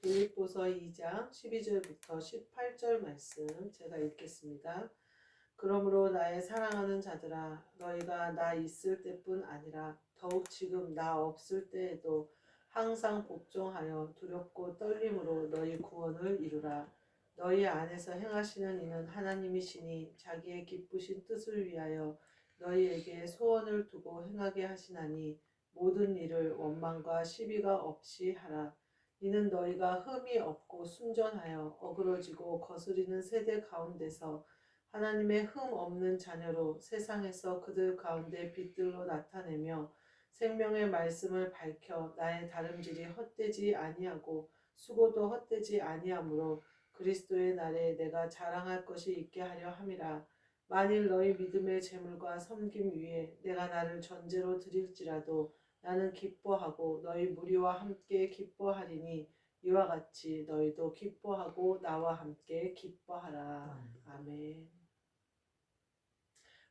빌립보서 2장 12절부터 18절 말씀 제가 읽겠습니다. 그러므로 나의 사랑하는 자들아, 너희가 나 있을 때뿐 아니라 더욱 지금 나 없을 때에도 항상 복종하여 두렵고 떨림으로 너희 구원을 이루라. 너희 안에서 행하시는 이는 하나님이시니 자기의 기쁘신 뜻을 위하여 너희에게 소원을 두고 행하게 하시나니 모든 일을 원망과 시비가 없이 하라. 이는 너희가 흠이 없고 순전하여 어그러지고 거스리는 세대 가운데서 하나님의 흠 없는 자녀로 세상에서 그들 가운데 빛들로 나타내며 생명의 말씀을 밝혀 나의 다름질이 헛되지 아니하고 수고도 헛되지 아니하므로 그리스도의 날에 내가 자랑할 것이 있게 하려 함이라. 만일 너희 믿음의 재물과 섬김 위에 내가 나를 전제로 드릴지라도 나는 기뻐하고 너희 무리와 함께 기뻐하리니 이와 같이 너희도 기뻐하고 나와 함께 기뻐하라. 아멘.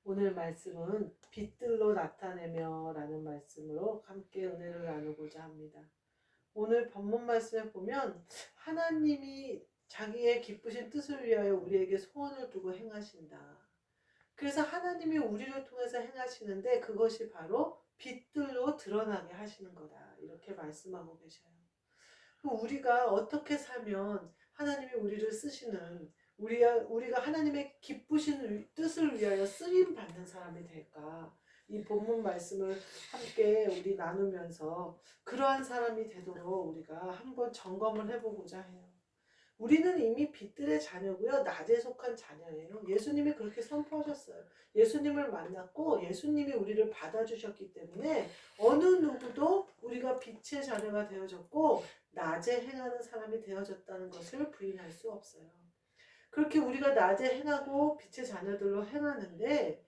오늘 말씀은 빛들로 나타내며 라는 말씀으로 함께 은혜를 나누고자 합니다. 오늘 본문 말씀에 보면 하나님이 자기의 기쁘신 뜻을 위하여 우리에게 소원을 두고 행하신다. 그래서 하나님이 우리를 통해서 행하시는데 그것이 바로 빛들로 드러나게 하시는 거다. 이렇게 말씀하고 계셔요. 우리가 어떻게 살면 하나님이 우리를 쓰시는 우리가 하나님의 기쁘신 뜻을 위하여 쓰임 받는 사람이 될까? 이 본문 말씀을 함께 우리 나누면서 그러한 사람이 되도록 우리가 한번 점검을 해보고자 해요. 우리는 이미 빛들의 자녀고요. 낮에 속한 자녀예요. 예수님이 그렇게 선포하셨어요. 예수님을 만났고 예수님이 우리를 받아주셨기 때문에 어느 누구도 우리가 빛의 자녀가 되어졌고 낮에 행하는 사람이 되어졌다는 것을 부인할 수 없어요. 그렇게 우리가 낮에 행하고 빛의 자녀들로 행하는데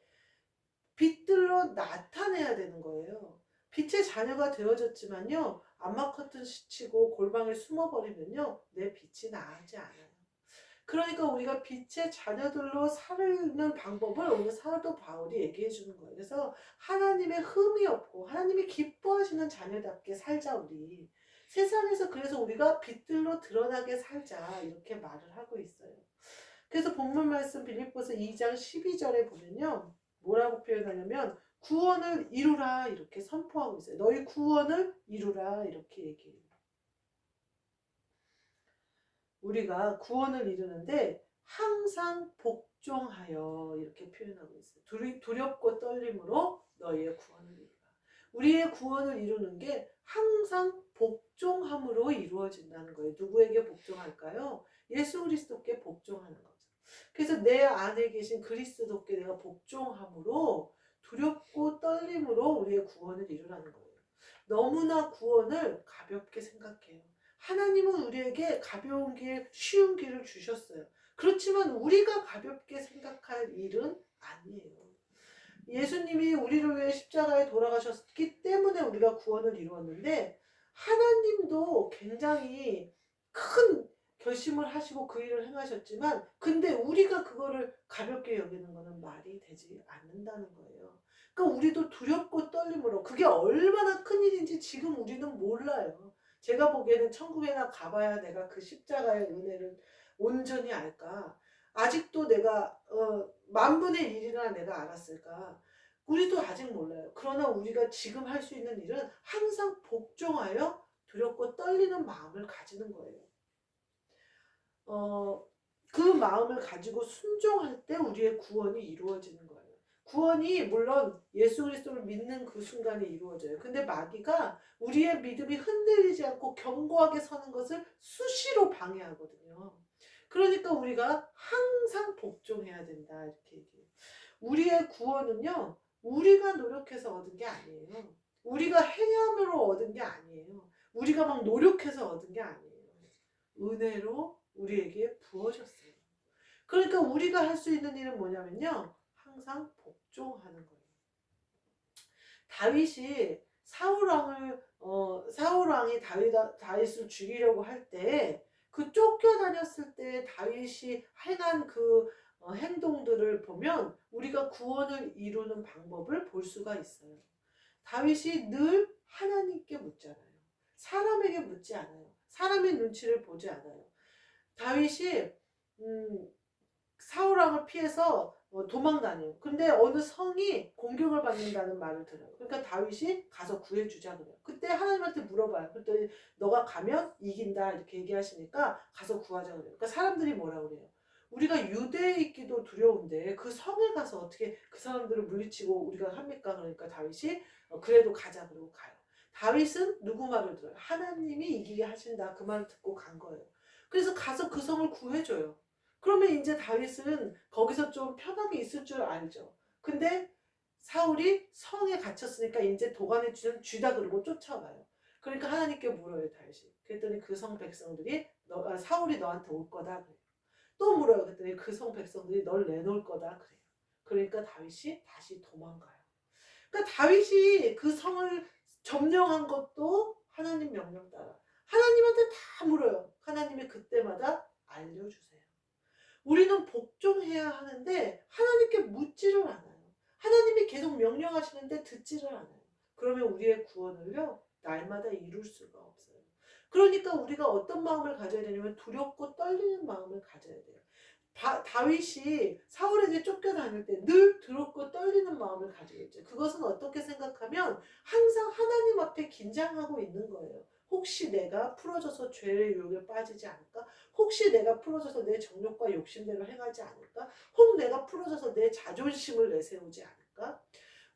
빛들로 나타내야 되는 거예요. 빛의 자녀가 되어졌지만요. 암막 커튼 치고 골방에 숨어버리면요. 내 빛이 나지 않아요. 그러니까 우리가 빛의 자녀들로 살는 방법을 오늘 사도 바울이 얘기해 주는 거예요. 그래서 하나님의 흠이 없고 하나님이 기뻐하시는 자녀답게 살자 우리. 세상에서 그래서 우리가 빛들로 드러나게 살자 이렇게 말을 하고 있어요. 그래서 본문 말씀 빌립보서 2장 12절에 보면요. 뭐라고 표현하냐면 구원을 이루라 이렇게 선포하고 있어요. 너희 구원을 이루라 이렇게 얘기해요. 우리가 구원을 이루는데 항상 복종하여 이렇게 표현하고 있어요. 두렵고 떨림으로 너희의 구원을 이루라. 우리의 구원을 이루는 게 항상 복종함으로 이루어진다는 거예요. 누구에게 복종할까요? 예수 그리스도께 복종하는 거죠. 그래서 내 안에 계신 그리스도께 내가 복종함으로 두렵고 떨림으로 우리의 구원을 이루라는 거예요. 너무나 구원을 가볍게 생각해요. 하나님은 우리에게 가벼운 길, 쉬운 길을 주셨어요. 그렇지만 우리가 가볍게 생각할 일은 아니에요. 예수님이 우리를 위해 십자가에 돌아가셨기 때문에 우리가 구원을 이루었는데 하나님도 굉장히 큰 결심을 하시고 그 일을 행하셨지만 근데 우리가 그거를 가볍게 여기는 것은 말이 되지 않는다는 거예요. 그러니까 우리도 두렵고 떨림으로 그게 얼마나 큰 일인지 지금 우리는 몰라요. 제가 보기에는 천국에나 가봐야 내가 그 십자가의 은혜를 온전히 알까? 아직도 내가 만분의 1이나 내가 알았을까? 우리도 아직 몰라요. 그러나 우리가 지금 할 수 있는 일은 항상 복종하여 두렵고 떨리는 마음을 가지는 거예요. 그 마음을 가지고 순종할 때 우리의 구원이 이루어지는 거예요. 구원이 물론 예수 그리스도를 믿는 그 순간에 이루어져요. 근데 마귀가 우리의 믿음이 흔들리지 않고 견고하게 서는 것을 수시로 방해하거든요. 그러니까 우리가 항상 복종해야 된다 이렇게 얘기해요. 우리의 구원은요. 우리가 노력해서 얻은 게 아니에요. 우리가 행함으로 얻은 게 아니에요. 우리가 막 노력해서 얻은 게 아니에요. 은혜로 우리에게 부어졌어요. 그러니까 우리가 할 수 있는 일은 뭐냐면요. 항상 복종하는 거예요. 다윗이 사울 왕이 다윗을 죽이려고 할 때 그 쫓겨다녔을 때 다윗이 행한 그 행동들을 보면 우리가 구원을 이루는 방법을 볼 수가 있어요. 다윗이 늘 하나님께 묻잖아요. 사람에게 묻지 않아요. 사람의 눈치를 보지 않아요. 다윗이 사울왕을 피해서 도망 다녀요. 근데 어느 성이 공격을 받는다는 말을 들어요. 그러니까 다윗이 가서 구해주자 그래요. 그때 하나님한테 물어봐요. 그랬더니 너가 가면 이긴다 이렇게 얘기하시니까 가서 구하자 그래요. 그러니까 사람들이 뭐라 그래요? 우리가 유대에 있기도 두려운데 그 성에 가서 어떻게 그 사람들을 물리치고 우리가 합니까? 그러니까 다윗이 그래도 가자 그러고 가요. 다윗은 누구 말을 들어요? 하나님이 이기게 하신다 그 말을 듣고 간 거예요. 그래서 가서 그 성을 구해줘요. 그러면 이제 다윗은 거기서 좀 편하게 있을 줄 알죠. 근데 사울이 성에 갇혔으니까 이제 도관의 쥐는 쥐다 그러고 쫓아와요. 그러니까 하나님께 물어요 다윗이. 그랬더니 그 성 백성들이 사울이 너한테 올 거다 그래요. 또 물어요. 그랬더니 그 성 백성들이 널 내놓을 거다 그래요. 그러니까 다윗이 다시 도망가요. 그러니까 다윗이 그 성을 점령한 것도 하나님 명령 따라 하나님한테 다 물어요. 하나님이 그때마다 알려주세요. 우리는 복종해야 하는데 하나님께 묻지를 않아요. 하나님이 계속 명령하시는데 듣지를 않아요. 그러면 우리의 구원을요 날마다 이룰 수가 없어요. 그러니까 우리가 어떤 마음을 가져야 되냐면 두렵고 떨리는 마음을 가져야 돼요. 다윗이 사울에게 쫓겨다닐 때 늘 두렵고 떨리는 마음을 가지고 있죠. 그것은 어떻게 생각하면 항상 하나님 앞에 긴장하고 있는 거예요. 혹시 내가 풀어져서 죄의 유혹에 빠지지 않을까? 혹시 내가 풀어져서 내 정욕과 욕심대로 행하지 않을까? 혹 내가 풀어져서 내 자존심을 내세우지 않을까?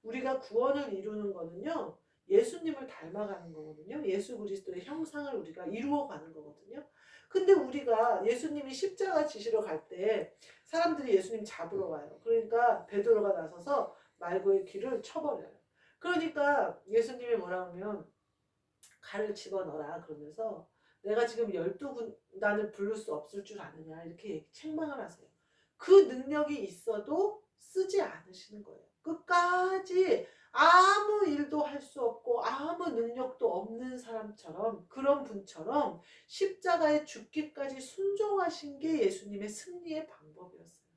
우리가 구원을 이루는 거는요. 예수님을 닮아가는 거거든요. 예수 그리스도의 형상을 우리가 이루어가는 거거든요. 근데 우리가 예수님이 십자가 지시러 갈 때 사람들이 예수님 잡으러 와요. 그러니까 베드로가 나서서 말고의 귀를 쳐버려요. 그러니까 예수님이 뭐라 하면 칼을 집어넣어라 그러면서 내가 지금 12군단을 부를 수 없을 줄 아느냐 이렇게 책망을 하세요. 그 능력이 있어도 쓰지 않으시는 거예요. 끝까지 아무 일도 할 수 없고 아무 능력도 없는 사람처럼 그런 분처럼 십자가에 죽기까지 순종하신 게 예수님의 승리의 방법이었어요.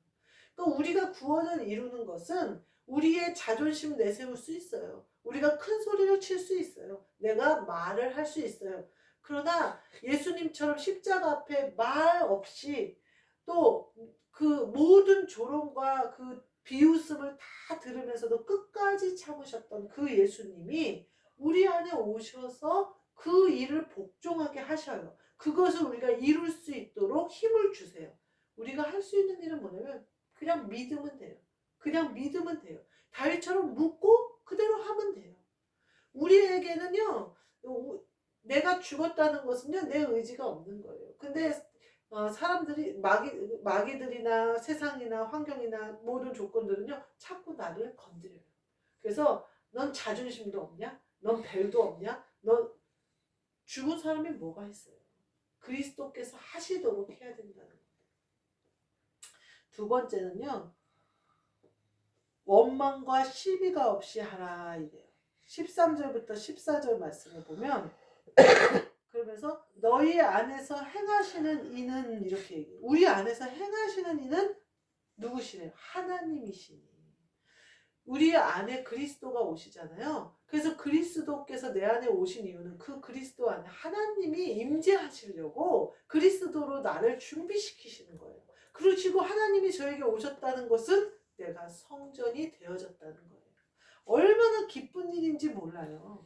그러니까 우리가 구원을 이루는 것은 우리의 자존심 내세울 수 있어요. 우리가 큰 소리를 칠 수 있어요. 내가 말을 할 수 있어요. 그러나 예수님처럼 십자가 앞에 말 없이 또 그 모든 조롱과 그 비웃음을 다 들으면서도 끝까지 참으셨던 그 예수님이 우리 안에 오셔서 그 일을 복종하게 하셔요. 그것을 우리가 이룰 수 있도록 힘을 주세요. 우리가 할 수 있는 일은 뭐냐면 그냥 믿으면 돼요. 그냥 믿으면 돼요. 다윗처럼 묻고 그대로 하면 돼요. 우리에게는요, 내가 죽었다는 것은요, 내 의지가 없는 거예요. 근데 사람들이 마귀들이나 세상이나 환경이나 모든 조건들은요, 자꾸 나를 건드려요. 그래서 넌 자존심도 없냐? 넌 벨도 없냐? 넌 죽은 사람이 뭐가 있어요? 그리스도께서 하시도록 해야 된다는 거예요. 두 번째는요, 원망과 시비가 없이 하라 이래요. 13절부터 14절 말씀을 보면 그러면서 너희 안에서 행하시는 이는 이렇게 얘기해요. 우리 안에서 행하시는 이는 누구시래요? 하나님이시니. 우리 안에 그리스도가 오시잖아요. 그래서 그리스도께서 내 안에 오신 이유는 그 그리스도 안에 하나님이 임재하시려고 그리스도로 나를 준비시키시는 거예요. 그러시고 하나님이 저에게 오셨다는 것은 내가 성전이 되어졌다는 거예요. 얼마나 기쁜 일인지 몰라요.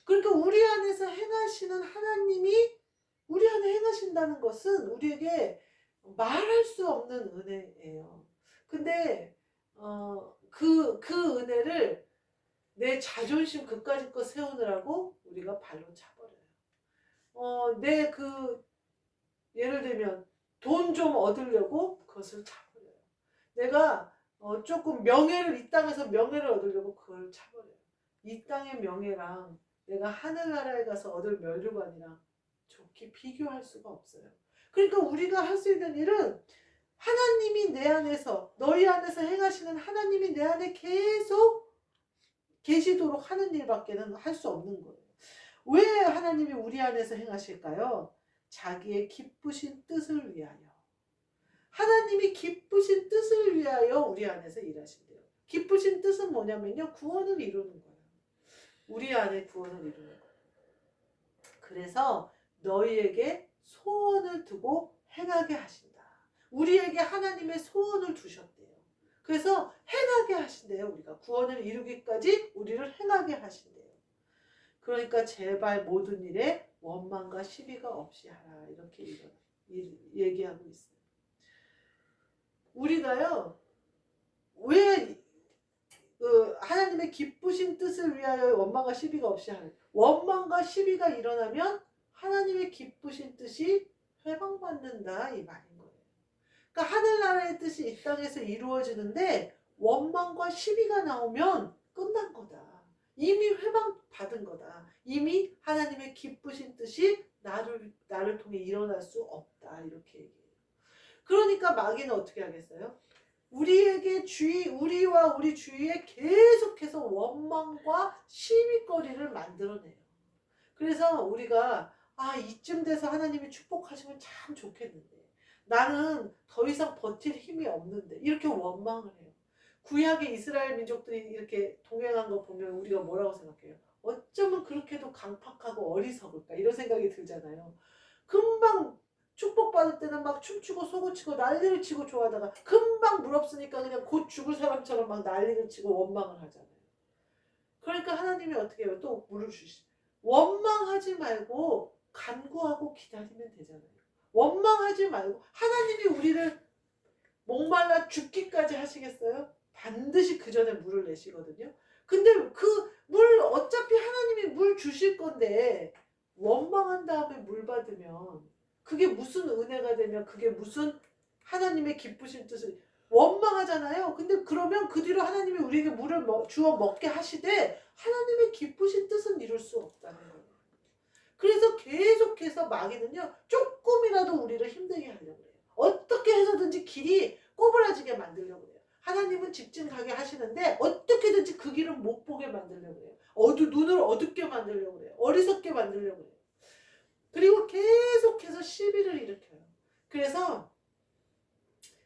그러니까 우리 안에서 행하시는 하나님이 우리 안에 행하신다는 것은 우리에게 말할 수 없는 은혜예요. 근데 그 은혜를 내 자존심 그까짓 거 세우느라고 우리가 발로 차버려요. 예를 들면 돈 좀 얻으려고 그것을 차버려요. 내가 조금 명예를 이 땅에서 명예를 얻으려고 그걸 차버려요. 이 땅의 명예랑 내가 하늘나라에 가서 얻을 면류관이랑 좋게 비교할 수가 없어요. 그러니까 우리가 할 수 있는 일은 하나님이 내 안에서 너희 안에서 행하시는 하나님이 내 안에 계속 계시도록 하는 일밖에는 할 수 없는 거예요. 왜 하나님이 우리 안에서 행하실까요? 자기의 기쁘신 뜻을 위하여. 하나님이 기쁘신 뜻을 위하여 우리 안에서 일하신대요. 기쁘신 뜻은 뭐냐면요. 구원을 이루는 거예요. 우리 안에 구원을 이루는 거예요. 그래서 너희에게 소원을 두고 행하게 하신다. 우리에게 하나님의 소원을 두셨대요. 그래서 행하게 하신대요. 우리가 구원을 이루기까지 우리를 행하게 하신대요. 그러니까 제발 모든 일에 원망과 시비가 없이 하라. 이렇게 얘기하고 있어요. 우리가요, 왜 하나님의 기쁘신 뜻을 위하여 원망과 시비가 없이 하는, 원망과 시비가 일어나면 하나님의 기쁘신 뜻이 회방받는다 이 말인 거예요. 그러니까 하늘나라의 뜻이 이 땅에서 이루어지는데 원망과 시비가 나오면 끝난 거다. 이미 회방받은 거다. 이미 하나님의 기쁘신 뜻이 나를 통해 일어날 수 없다. 이렇게 얘기해요. 그러니까 마귀는 어떻게 하겠어요? 우리와 우리 주위에 계속해서 원망과 시비거리를 만들어내요. 그래서 우리가 이쯤 돼서 하나님이 축복하시면 참 좋겠는데, 나는 더 이상 버틸 힘이 없는데, 이렇게 원망을 해요. 구약의 이스라엘 민족들이 이렇게 동행한 거 보면 우리가 뭐라고 생각해요? 어쩌면 그렇게도 강팍하고 어리석을까? 이런 생각이 들잖아요. 금방 축복받을 때는 막 춤추고 소고치고 난리를 치고 좋아하다가 금방 물 없으니까 그냥 곧 죽을 사람처럼 막 난리를 치고 원망을 하잖아요. 그러니까 하나님이 어떻게 해요? 또 물을 주시. 원망하지 말고 간구하고 기다리면 되잖아요. 원망하지 말고, 하나님이 우리를 목말라 죽기까지 하시겠어요? 반드시 그 전에 물을 내시거든요. 근데 그 물 어차피 하나님이 물 주실 건데 원망한 다음에 물 받으면 그게 무슨 은혜가 되면, 그게 무슨 하나님의 기쁘신 뜻을, 원망하잖아요. 근데 그러면 그 뒤로 하나님이 우리에게 물을 주어 먹게 하시되 하나님의 기쁘신 뜻은 이룰 수 없다는 거예요. 그래서 계속해서 마귀는요, 조금이라도 우리를 힘들게 하려고 해요. 어떻게 해서든지 길이 꼬부라지게 만들려고 해요. 하나님은 직진 가게 하시는데 어떻게든지 그 길을 못 보게 만들려고 해요. 눈을 어둡게 만들려고 해요. 어리석게 만들려고 해요. 그리고 계속해서 시비를 일으켜요. 그래서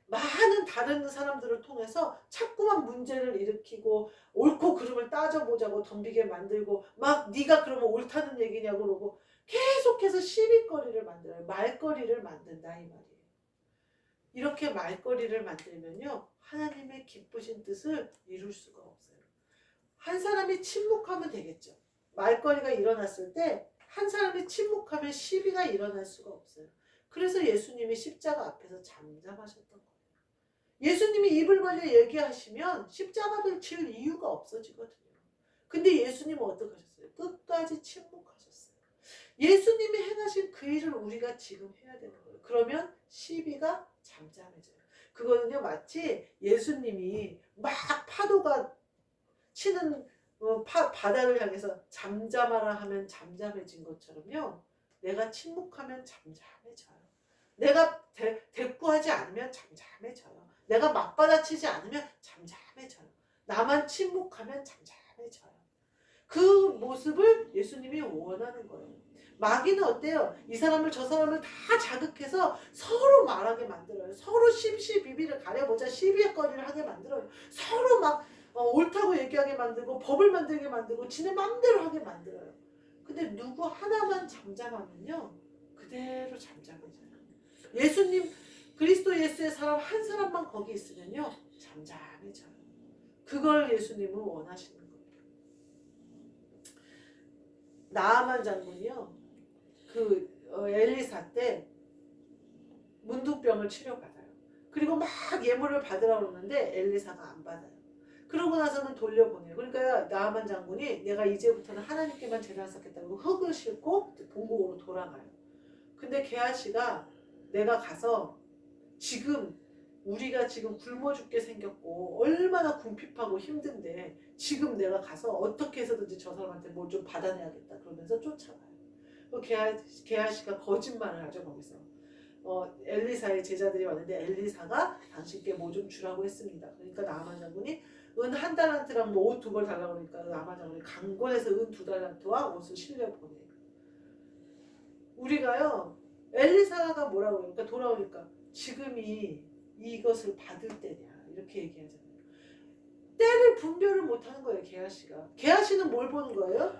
많은 다른 사람들을 통해서 자꾸만 문제를 일으키고 옳고 그름을 따져보자고 덤비게 만들고, 막 네가 그러면 옳다는 얘기냐고 그러고 계속해서 시비거리를 만들어요. 말거리를 만든다 이 말이에요. 이렇게 말거리를 만들면요, 하나님의 기쁘신 뜻을 이룰 수가 없어요. 한 사람이 침묵하면 되겠죠. 말거리가 일어났을 때 한 사람이 침묵하면 시비가 일어날 수가 없어요. 그래서 예수님이 십자가 앞에서 잠잠하셨던 거예요. 예수님이 입을 벌려 얘기하시면 십자가를 칠 이유가 없어지거든요. 근데 예수님은 어떻게 하셨어요? 끝까지 침묵하셨어요. 예수님이 행하신 그 일을 우리가 지금 해야 되는 거예요. 그러면 시비가 잠잠해져요. 그거는요, 마치 예수님이 막 파도가 치는 바다를 향해서 잠잠하라 하면 잠잠해진 것처럼요, 내가 침묵하면 잠잠해져요. 내가 대꾸하지 않으면 잠잠해져요. 내가 맞받아치지 않으면 잠잠해져요. 나만 침묵하면 잠잠해져요. 그 모습을 예수님이 원하는 거예요. 마귀는 어때요? 이 사람을 저 사람을 다 자극해서 서로 말하게 만들어요. 서로 시비비비를 가려보자 시비거리를 하게 만들어요. 서로 막 옳다고 얘기하게 만들고 법을 만들게 만들고 지네 맘대로 하게 만들어요. 근데 누구 하나만 잠잠하면요, 그대로 잠잠해져요. 예수님, 그리스도 예수의 사람 한 사람만 거기 있으면요, 잠잠해져요. 그걸 예수님은 원하시는 거예요. 나아만 장군이요, 엘리사 때 문둥병을 치료받아요. 그리고 막 예물을 받으라고 그러는데 엘리사가 안 받아요. 그러고 나서는 돌려보내요. 그러니까 나아만 장군이 내가 이제부터는 하나님께만 제단 쌓겠다고 흙을 싣고 본국으로 돌아가요. 근데 게하시가 내가 가서 우리가 지금 굶어 죽게 생겼고 얼마나 궁핍하고 힘든데 지금 내가 가서 어떻게 해서든지 저 사람한테 뭘 좀 받아내야겠다 그러면서 쫓아가요. 게하시가 거짓말을 하죠. 거기서 엘리사의 제자들이 왔는데 엘리사가 당신께 뭐 좀 주라고 했습니다. 그러니까 나아만 장군이 은 1달란트랑 옷 2벌 달라고 그러니까 나아만 장군이 강권해서 은 2달란트와 옷을 실려 보내요. 우리가요, 엘리사가 뭐라고 그래요? 그러니까 돌아오니까 지금이 이것을 받을 때냐 이렇게 얘기하잖아요. 때를 분별을 못하는 거예요. 게하시가. 게하시는 뭘 보는 거예요?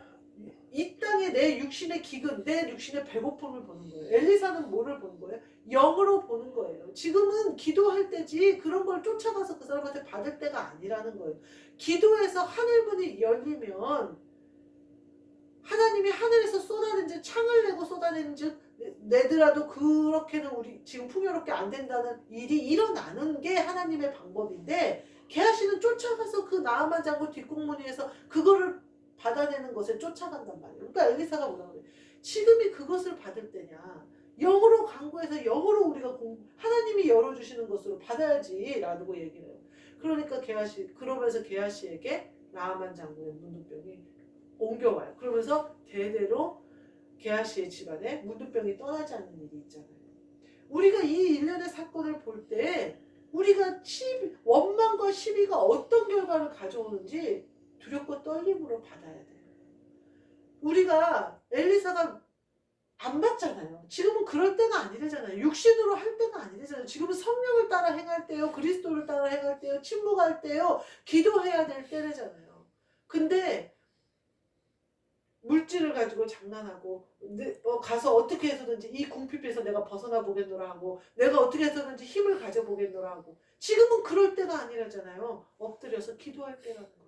이 땅에 내 육신의 기근, 내 육신의 배고픔을 보는 거예요. 엘리사는 뭐를 보는 거예요? 영으로 보는 거예요. 지금은 기도할 때지 그런 걸 쫓아가서 그 사람한테 받을 때가 아니라는 거예요. 기도해서 하늘문이 열리면 하나님이 하늘에서 쏟아내는지 창을 내고 쏟아내는지 내더라도 그렇게는 우리 지금 풍요롭게 안 된다는 일이 일어나는 게 하나님의 방법인데, 게하시는 쫓아가서 그 나아만 장군 뒷공무니에서 그거를 받아내는 것에 쫓아간단 말이에요. 그러니까 엘리사가 뭐라 그래? 지금이 그것을 받을 때냐? 영으로 간구해서 영으로 우리가 하나님이 열어주시는 것으로 받아야지라고 얘기를 해요. 그러니까 그러면서 게하시에게 나아만 장군의 문둥병이 옮겨와요. 그러면서 대대로 게하시의 집안에 문둥병이 떠나지 않는 일이 있잖아요. 우리가 이 일련의 사건을 볼 때 우리가 원망과 시비가 어떤 결과를 가져오는지 두렵고 떨림으로 받아야 돼요. 우리가 엘리사가 안 받잖아요. 지금은 그럴 때가 아니래잖아요. 육신으로 할 때가 아니래잖아요. 지금은 성령을 따라 행할 때요, 그리스도를 따라 행할 때요, 침묵할 때요, 기도해야 될 때래잖아요. 근데 물질을 가지고 장난하고 가서 어떻게 해서든지 이 궁핍에서 내가 벗어나 보겠노라 하고 내가 어떻게 해서든지 힘을 가져보겠노라 하고, 지금은 그럴 때가 아니라잖아요. 엎드려서 기도할 때라는 거죠.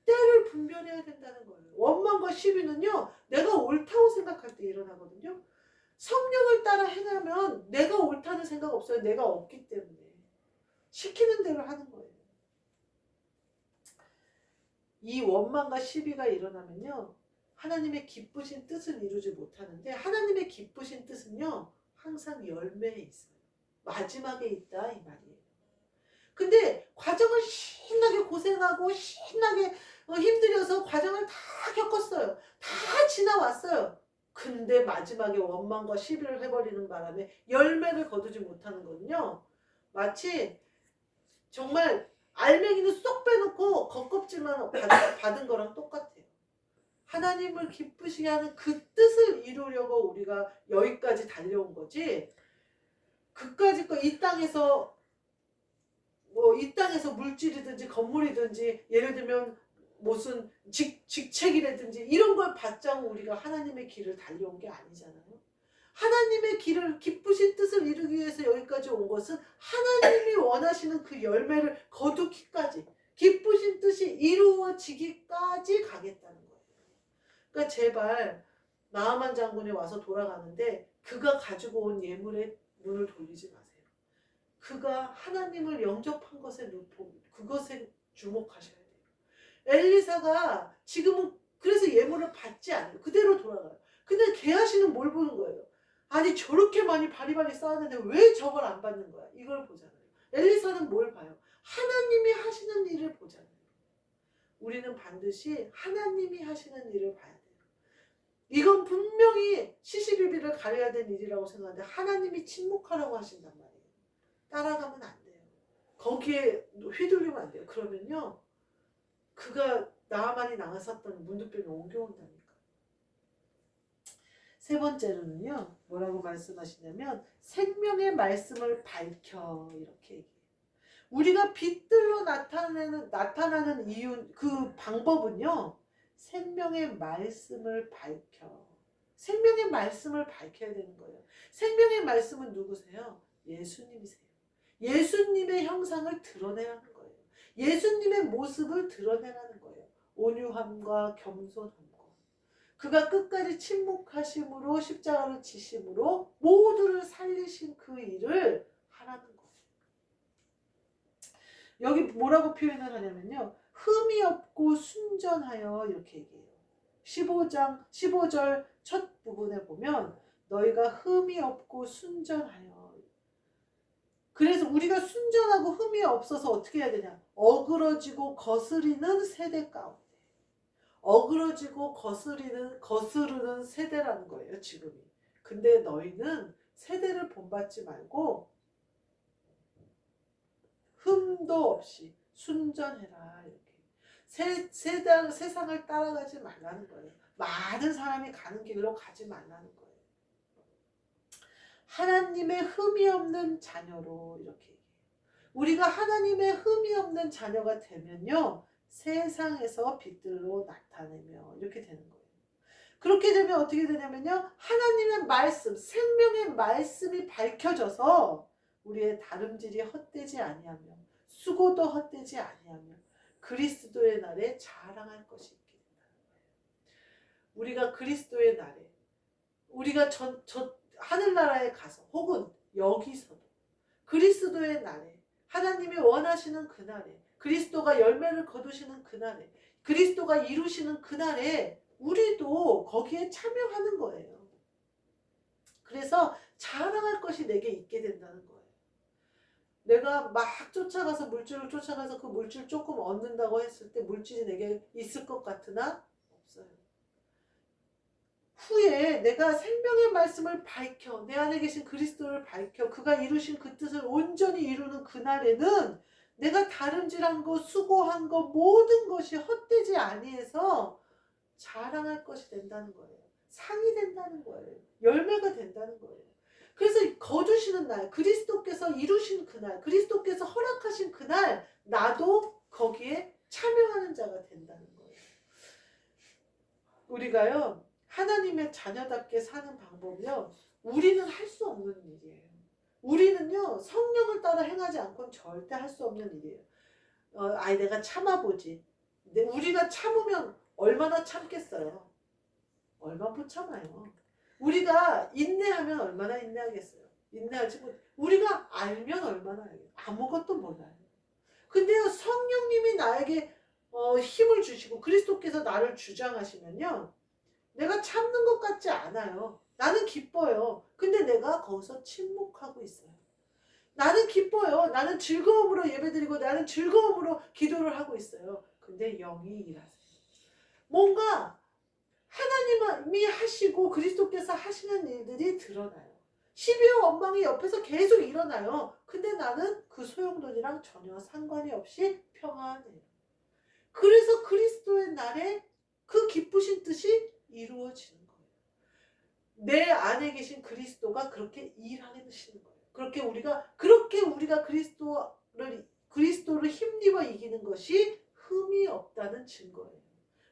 때를 분별해야 된다는 거예요. 원망과 시비는요, 내가 옳다고 생각할 때 일어나거든요. 성령을 따라 행하면 내가 옳다는 생각 없어요. 내가 없기 때문에 시키는 대로 하는 거예요. 이 원망과 시비가 일어나면요, 하나님의 기쁘신 뜻을 이루지 못하는데, 하나님의 기쁘신 뜻은요 항상 열매에 있어요. 마지막에 있다 이 말이에요. 근데 과정을 신나게 고생하고 신나게 힘들여서 과정을 다 겪었어요. 다 지나왔어요. 근데 마지막에 원망과 시비를 해버리는 바람에 열매를 거두지 못하는 거는요, 마치 정말 알맹이는 쏙 빼놓고 겉껍질만 받은 거랑 똑같아요. 하나님을 기쁘시게 하는 그 뜻을 이루려고 우리가 여기까지 달려온 거지, 그까짓 거 이 땅에서 이 땅에서 물질이든지 건물이든지 예를 들면 무슨 직책이라든지 이런 걸 받자고 우리가 하나님의 길을 달려온 게 아니잖아요. 하나님의 길을 기쁘신 뜻을 이루기 위해서 여기까지 온 것은 하나님이 원하시는 그 열매를 거두기까지, 기쁘신 뜻이 이루어지기까지 가겠다는 거예요. 그러니까 제발 나아만 장군이 와서 돌아가는데 그가 가지고 온 예물에 눈을 돌리지 마세요. 그가 하나님을 영접한 것에 그것에 주목하셔야 돼요. 엘리사가 지금은 그래서 예물을 받지 않아요. 그대로 돌아가요. 근데 게하시는 뭘 보는 거예요? 아니 저렇게 많이 바리바리 쌓았는데 왜 저걸 안 받는 거야? 이걸 보잖아요. 엘리사는 뭘 봐요? 하나님이 하시는 일을 보잖아요. 우리는 반드시 하나님이 하시는 일을 봐야 돼요. 이건 분명히 시시비비를 가려야 될 일이라고 생각하는데 하나님이 침묵하라고 하신단 말이에요. 따라가면 안 돼요. 거기에 휘둘리면 안 돼요. 그러면요, 그가 나아만이 나갔었던 문둥병이 옮겨온다니까. 세 번째로는요, 뭐라고 말씀하시냐면 생명의 말씀을 밝혀, 이렇게 얘기해요. 우리가 빛들로 나타나는 이유, 그 방법은요, 생명의 말씀을 밝혀. 생명의 말씀을 밝혀야 되는 거예요. 생명의 말씀은 누구세요? 예수님이세요. 예수님의 형상을 드러내라는 거예요. 예수님의 모습을 드러내라는 거예요. 온유함과 겸손함과. 그가 끝까지 침묵하심으로 십자가를 지심으로 모두를 살리신 그 일을 하라는 거예요. 여기 뭐라고 표현을 하냐면요, 흠이 없고 순전하여, 이렇게 얘기해요. 15절 첫 부분에 보면 너희가 흠이 없고 순전하여. 그래서 우리가 순전하고 흠이 없어서 어떻게 해야 되냐? 어그러지고 거스리는 세대 가운데. 어그러지고 거스르는 세대라는 거예요, 지금이. 근데 너희는 세대를 본받지 말고 흠도 없이 순전해라, 이렇게. 세상을 따라가지 말라는 거예요. 많은 사람이 가는 길로 가지 말라는 거예요. 하나님의 흠이 없는 자녀로, 이렇게 얘기해요. 우리가 하나님의 흠이 없는 자녀가 되면요, 세상에서 빛들로 나타내며, 이렇게 되는 거예요. 그렇게 되면 어떻게 되냐면요. 하나님의 말씀, 생명의 말씀이 밝혀져서 우리의 다름질이 헛되지 아니하며 수고도 헛되지 아니하며 그리스도의 날에 자랑할 것이 있게 된다. 우리가 그리스도의 날에 우리가 저 하늘나라에 가서 혹은 여기서도 그리스도의 날에 하나님이 원하시는 그날에 그리스도가 열매를 거두시는 그날에 그리스도가 이루시는 그날에 우리도 거기에 참여하는 거예요. 그래서 자랑할 것이 내게 있게 된다는 거예요. 내가 막 쫓아가서 물질을 쫓아가서 그 물질 조금 얻는다고 했을 때 물질이 내게 있을 것 같으나 없어요. 후에 내가 생명의 말씀을 밝혀 내 안에 계신 그리스도를 밝혀 그가 이루신 그 뜻을 온전히 이루는 그날에는 내가 다름질한 거 수고한 거 모든 것이 헛되지 아니해서 자랑할 것이 된다는 거예요. 상이 된다는 거예요. 열매가 된다는 거예요. 그래서 거두시는 날 그리스도께서 이루신 그날 그리스도께서 허락하신 그날 나도 거기에 참여하는 자가 된다는 거예요. 우리가요 하나님의 자녀답게 사는 방법이요 우리는 할 수 없는 일이에요. 우리는요 성령을 따라 행하지 않고는 절대 할 수 없는 일이에요. 내가 참아보지. 근데 우리가 참으면 얼마나 참겠어요? 얼마 못 참아요. 우리가 인내하면 얼마나 인내하겠어요? 인내하지 못. 우리가 알면 얼마나 알겠어요? 아무것도 몰라요. 근데요 성령님이 나에게 힘을 주시고 그리스도께서 나를 주장하시면요 내가 참는 것 같지 않아요. 나는 기뻐요. 근데 내가 거기서 침묵하고 있어요. 나는 기뻐요. 나는 즐거움으로 예배드리고 나는 즐거움으로 기도를 하고 있어요. 근데 영이 일하세요. 뭔가 하나님이 하시고 그리스도께서 하시는 일들이 드러나요. 12호 원망이 옆에서 계속 일어나요. 근데 나는 그 소용돌이랑 전혀 상관이 없이 평안해요. 그래서 그리스도의 날에 그 기쁘신 뜻이 이루어지는 거예요. 내 안에 계신 그리스도가 그렇게 일하시는 거예요. 그렇게 우리가 그리스도를 힘입어 이기는 것이 흠이 없다는 증거예요.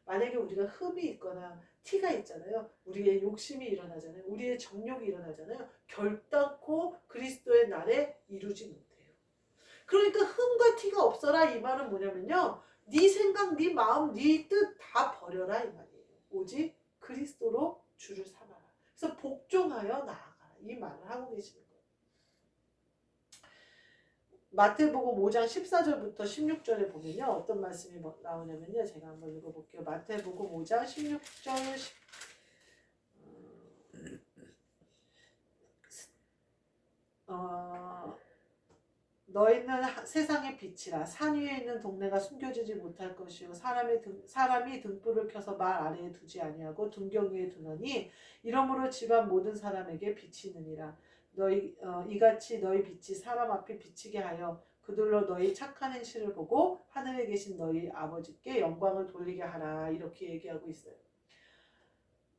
만약에 우리가 흠이 있거나 티가 있잖아요. 우리의 욕심이 일어나잖아요. 우리의 정욕이 일어나잖아요. 결단코 그리스도의 날에 이루지 못해요. 그러니까 흠과 티가 없어라 이 말은 뭐냐면요. 네 생각, 네 마음, 네 뜻 다 버려라 이 말이에요. 오직 그리스도로 주를 삼아라. 그래서 복종하여 나아가라. 이 말을 하고 계시는 거예요. 마태복음 5장 14절부터 16절에 보면요. 어떤 말씀이 나오냐면요. 제가 한번 읽어볼게요. 마태복음 5장 16절 너희는 세상의 빛이라. 산 위에 있는 동네가 숨겨지지 못할 것이요 사람이 등불을 켜서 말 아래에 두지 아니하고 등경 위에 두느니 이러므로 집안 모든 사람에게 비치느니라. 이같이 너희 빛이 사람 앞에 비치게 하여 그들로 너희 착한 행실을 보고 하늘에 계신 너희 아버지께 영광을 돌리게 하라. 이렇게 얘기하고 있어요.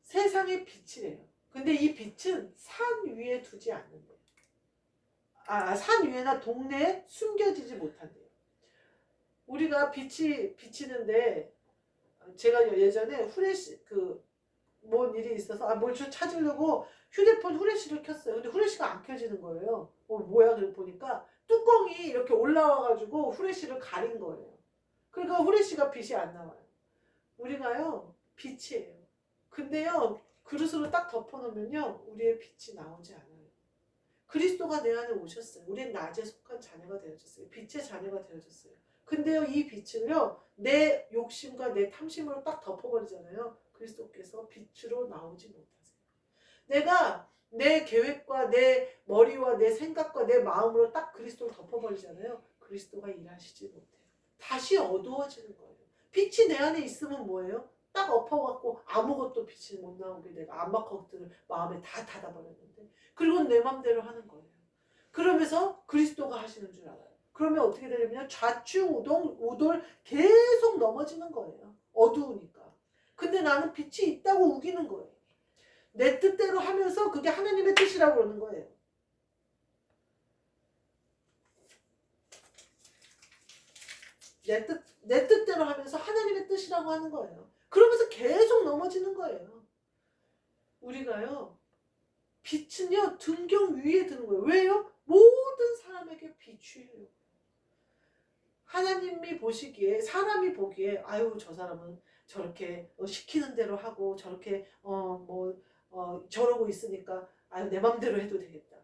세상의 빛이래요. 근데 이 빛은 산 위에 두지 않는데요. 산 위에나 동네에 숨겨지지 못한대요. 우리가 빛이 비치는데 제가 예전에 후레쉬 뭔 일이 있어서 뭘 좀 찾으려고 휴대폰 후레쉬를 켰어요. 근데 후레쉬가 안 켜지는 거예요. 뭐야? 그러고 보니까 뚜껑이 이렇게 올라와가지고 후레쉬를 가린 거예요. 그러니까 후레쉬가 빛이 안 나와요. 우리가요 빛이에요. 근데요 그릇으로 딱 덮어놓으면요 우리의 빛이 나오지 않아요. 그리스도가 내 안에 오셨어요. 우리는 낮에 속한 자녀가 되어졌어요. 빛의 자녀가 되어졌어요. 근데요 이 빛을요 내 욕심과 내 탐심으로 딱 덮어버리잖아요. 그리스도께서 빛으로 나오지 못하세요. 내가 내 계획과 내 머리와 내 생각과 내 마음으로 딱 그리스도를 덮어버리잖아요. 그리스도가 일하시지 못해요. 다시 어두워지는 거예요. 빛이 내 안에 있으면 뭐예요? 딱 엎어갖고 아무것도 빛이 못 나오게 내가 암막 것들을 마음에 다 닫아버렸는데 그리고 내 맘대로 하는 거예요. 그러면서 그리스도가 하시는 줄 알아요. 그러면 어떻게 되냐면 좌충우돌 계속 넘어지는 거예요. 어두우니까. 근데 나는 빛이 있다고 우기는 거예요. 내 뜻대로 하면서 그게 하나님의 뜻이라고 그러는 거예요. 내 뜻대로 하면서 하나님의 뜻이라고 하는 거예요. 그러면서 계속 넘어지는 거예요. 우리가요, 빛은요 등경 위에 드는 거예요. 왜요? 모든 사람에게 비추려고. 하나님이 보시기에, 사람이 보기에 아유 저 사람은 저렇게 시키는 대로 하고 저렇게 저러고 있으니까 아유 내 맘대로 해도 되겠다.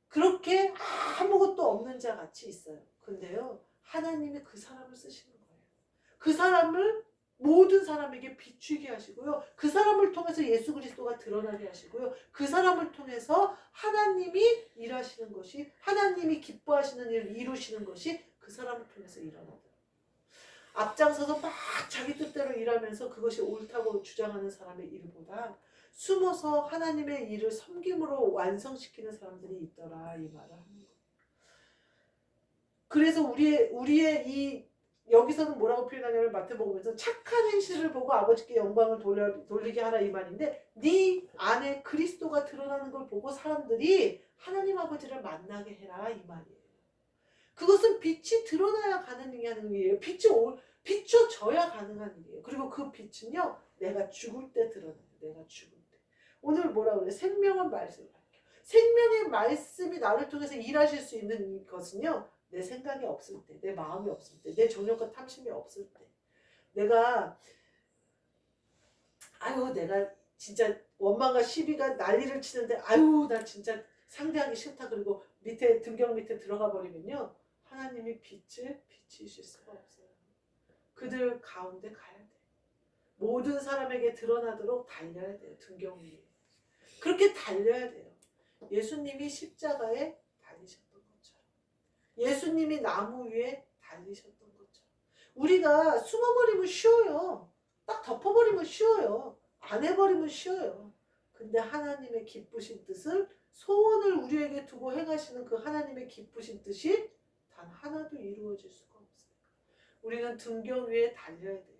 그렇게 아무것도 없는 자 같이 있어요. 근데요 하나님이 그 사람을 쓰시는 거예요. 그 사람을 모든 사람에게 비추게 하시고요. 그 사람을 통해서 예수 그리스도가 드러나게 하시고요. 그 사람을 통해서 하나님이 일하시는 것이, 하나님이 기뻐하시는 일을 이루시는 것이 그 사람을 통해서 일어나더라고요. 앞장서서 막 자기 뜻대로 일하면서 그것이 옳다고 주장하는 사람의 일보다 숨어서 하나님의 일을 섬김으로 완성시키는 사람들이 있더라, 이 말을 하는 거예요. 그래서 우리의 이 여기서는 뭐라고 표현하냐면 마태복음에서 착한 행실을 보고 아버지께 영광을 돌리게 하라 이 말인데, 네 안에 그리스도가 드러나는 걸 보고 사람들이 하나님 아버지를 만나게 해라 이 말이에요. 그것은 빛이 드러나야 가능한 일이에요. 비춰져야 가능한 일이에요. 그리고 그 빛은요 내가 죽을 때 드러나요. 내가 죽을 때. 오늘 뭐라 그래? 생명의 말씀. 생명의 말씀이 나를 통해서 일하실 수 있는 것은요, 내 생각이 없을 때, 내 마음이 없을 때, 내 정욕과 탐심이 없을 때, 내가 진짜 원망과 시비가 난리를 치는데 아유 나 진짜 상대하기 싫다, 그리고 등경 밑에 들어가 버리면요 하나님이 빛을 비치실 수가 없어요. 그들 가운데 가야 돼. 모든 사람에게 드러나도록 달려야 돼요. 등경 위에. 그렇게 달려야 돼요. 예수님이 십자가에 달리셨던 것처럼, 예수님이 나무 위에 달리셨던 것처럼. 우리가 숨어버리면 쉬워요. 딱 덮어버리면 쉬워요. 안 해버리면 쉬워요. 근데 하나님의 기쁘신 뜻을, 소원을 우리에게 두고 행하시는 그 하나님의 기쁘신 뜻이 단 하나도 이루어질 수가 없어요. 우리는 등경 위에 달려야 돼요.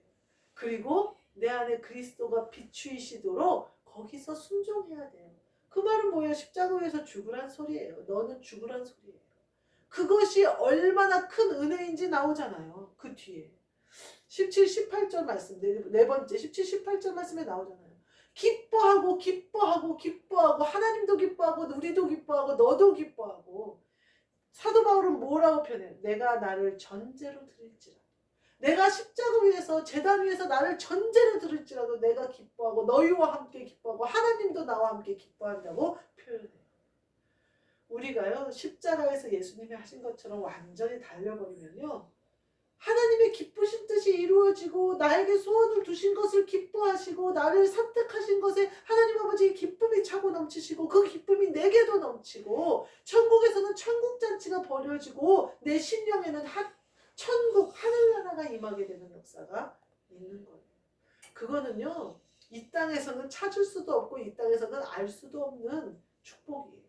그리고 내 안에 그리스도가 비추이시도록 거기서 순종해야 돼요. 그 말은 뭐예요? 십자가 위에서 죽으란 소리예요. 너는 죽으란 소리예요. 그것이 얼마나 큰 은혜인지 나오잖아요. 그 뒤에 17, 18절 말씀, 네 번째 17, 18절 말씀에 나오잖아요. 기뻐하고 기뻐하고 기뻐하고, 하나님도 기뻐하고 우리도 기뻐하고 너도 기뻐하고. 사도 바울은 뭐라고 표현해요? 내가 나를 전제로 드릴지라도, 내가 십자가 위에서 제단 위에서 나를 전제로 드릴지라도 내가 기뻐하고 너희와 함께 기뻐하고 하나님도 나와 함께 기뻐한다고 표현해요. 우리가요 십자가에서 예수님이 하신 것처럼 완전히 달려버리면요, 하나님의 기쁘신 뜻이 이루어지고 나에게 소원을 두신 것을 기뻐하시고 나를 선택하신 것에 하나님 아버지의 기쁨이 차고 넘치시고, 그 기쁨이 내게도 넘치고, 천국에서는 천국잔치가 벌어지고 내 심령에는 천국 하늘나라가 임하게 되는 역사가 있는 거예요. 그거는요 이 땅에서는 찾을 수도 없고 이 땅에서는 알 수도 없는 축복이에요.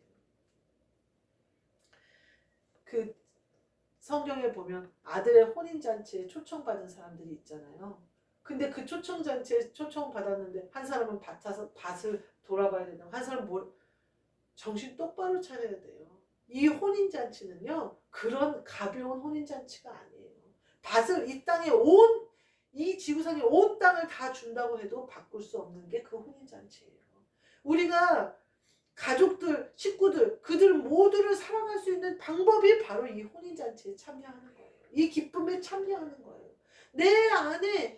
그 성경에 보면 아들의 혼인잔치에 초청받은 사람들이 있잖아요. 근데 그 초청잔치에 초청받았는데 한 사람은 밭을 돌아봐야 된다고, 한 사람은 정신 똑바로 차려야 돼요. 이 혼인잔치는요 그런 가벼운 혼인잔치가 아니에요. 밭을, 이 지구상에 온 땅을 다 준다고 해도 바꿀 수 없는 게 그 혼인잔치예요. 우리가 가족들, 식구들, 그들 모두를 사랑할 수 있는 방법이 바로 이 혼인잔치에 참여하는 거예요. 이 기쁨에 참여하는 거예요. 내 안에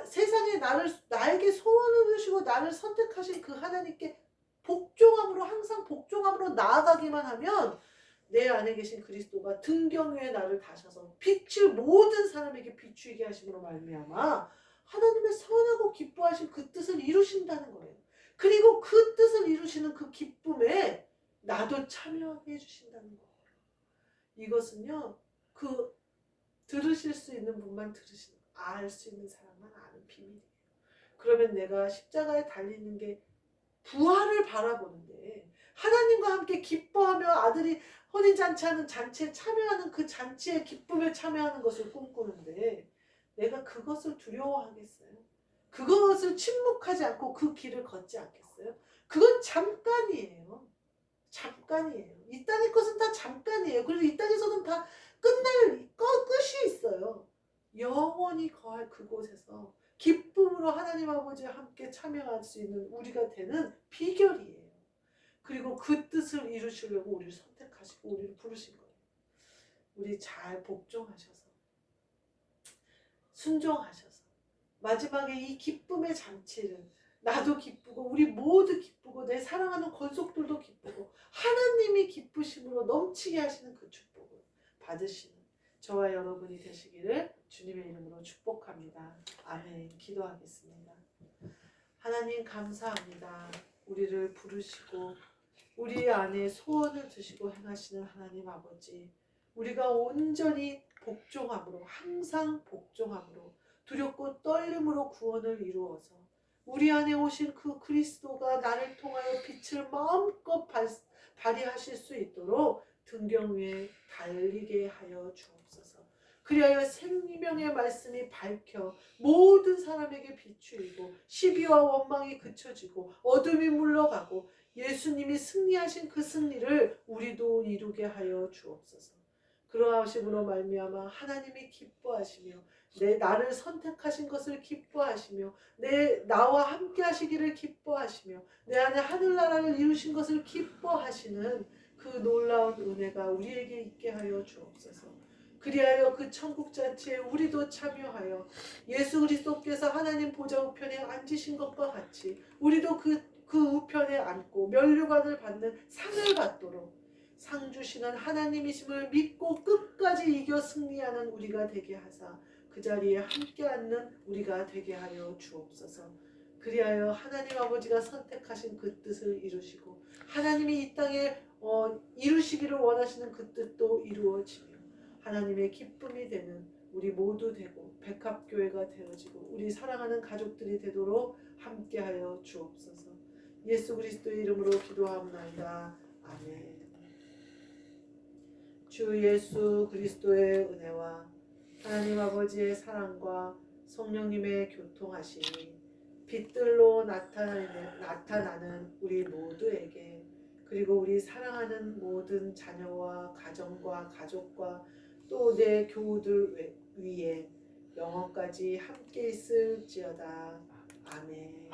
세상에 나에게 소원을 주시고 나를 선택하신 그 하나님께 복종함으로, 항상 복종함으로 나아가기만 하면 내 안에 계신 그리스도가 등경 위에 나를 다셔서 빛을 모든 사람에게 비추게 하심으로 말미암아 하나님의 선하고 기뻐하신 그 뜻을 이루신다는 거예요. 그리고 그 뜻을 이루시는 그 기쁨에 나도 참여하게 해주신다는 거예요. 이것은요 들으실 수 있는 분만 알 수 있는 사람만 아는 비밀이에요. 그러면 내가 십자가에 달리는 게 부활을 바라보는데, 하나님과 함께 기뻐하며 아들이 혼인잔치하는 잔치에 참여하는 그 잔치의 기쁨에 참여하는 것을 꿈꾸는데, 내가 그것을 두려워하겠어요? 그것을 침묵하지 않고 그 길을 걷지 않겠어요? 그건 잠깐이에요. 잠깐이에요. 이 땅의 것은 다 잠깐이에요. 그리고 이 땅에서는 다 끝이 있어요. 영원히 거할 그곳에서 기쁨으로 기쁨으로 하나님 아버지와 함께 참여할 수 있는 우리가 되는 비결이에요. 그리고 그 뜻을 이루시려고 우리를 선택하시고 우리를 부르신 거예요. 우리 잘 복종하셔서 순종하셔서 마지막에 이 기쁨의 잔치를 나도 기쁘고 우리 모두 기쁘고 내 사랑하는 권속들도 기쁘고 하나님이 기쁘심으로 넘치게 하시는 그 축복을 받으시는 저와 여러분이 되시기를 주님의 이름으로 축복합니다. 아멘. 기도하겠습니다. 하나님 감사합니다. 우리를 부르시고 우리 안에 소원을 두시고 행하시는 하나님 아버지, 우리가 온전히 복종함으로, 항상 복종함으로, 두렵고 떨림으로 구원을 이루어서 우리 안에 오신 그 그리스도가 나를 통하여 빛을 마음껏 발휘하실 수 있도록 등경 위에 달리게 하여 주옵소서. 그리하여 생명의 말씀이 밝혀 모든 사람에게 비추이고 시비와 원망이 그쳐지고 어둠이 물러가고 예수님이 승리하신 그 승리를 우리도 이루게 하여 주옵소서. 그러하심으로 말미암아 하나님이 기뻐하시며 나를 선택하신 것을 기뻐하시며 나와 함께 하시기를 기뻐하시며 내 안에 하늘나라를 이루신 것을 기뻐하시는 그 놀라운 은혜가 우리에게 있게 하여 주옵소서. 그리하여 그 천국 잔치에 우리도 참여하여 예수 그리스도께서 하나님 보좌 우편에 앉으신 것과 같이 우리도 그 우편에 앉고 면류관을 받는 상을 받도록 상 주시는 하나님이심을 믿고 끝까지 이겨 승리하는 우리가 되게 하사 그 자리에 함께 앉는 우리가 되게 하여 주옵소서. 그리하여 하나님 아버지가 선택하신 그 뜻을 이루시고 하나님이 이 땅에 이루시기를 원하시는 그 뜻도 이루어지며 하나님의 기쁨이 되는 우리 모두 되고 백합교회가 되어지고 우리 사랑하는 가족들이 되도록 함께하여 주옵소서. 예수 그리스도의 이름으로 기도하옵나이다. 아멘. 주 예수 그리스도의 은혜와 하나님 아버지의 사랑과 성령님의 교통하심이 빛들로 나타나는 우리 모두에게 그리고 우리 사랑하는 모든 자녀와 가정과 가족과 또 내 교우들 위에 영원까지 함께 있을지어다. 아멘.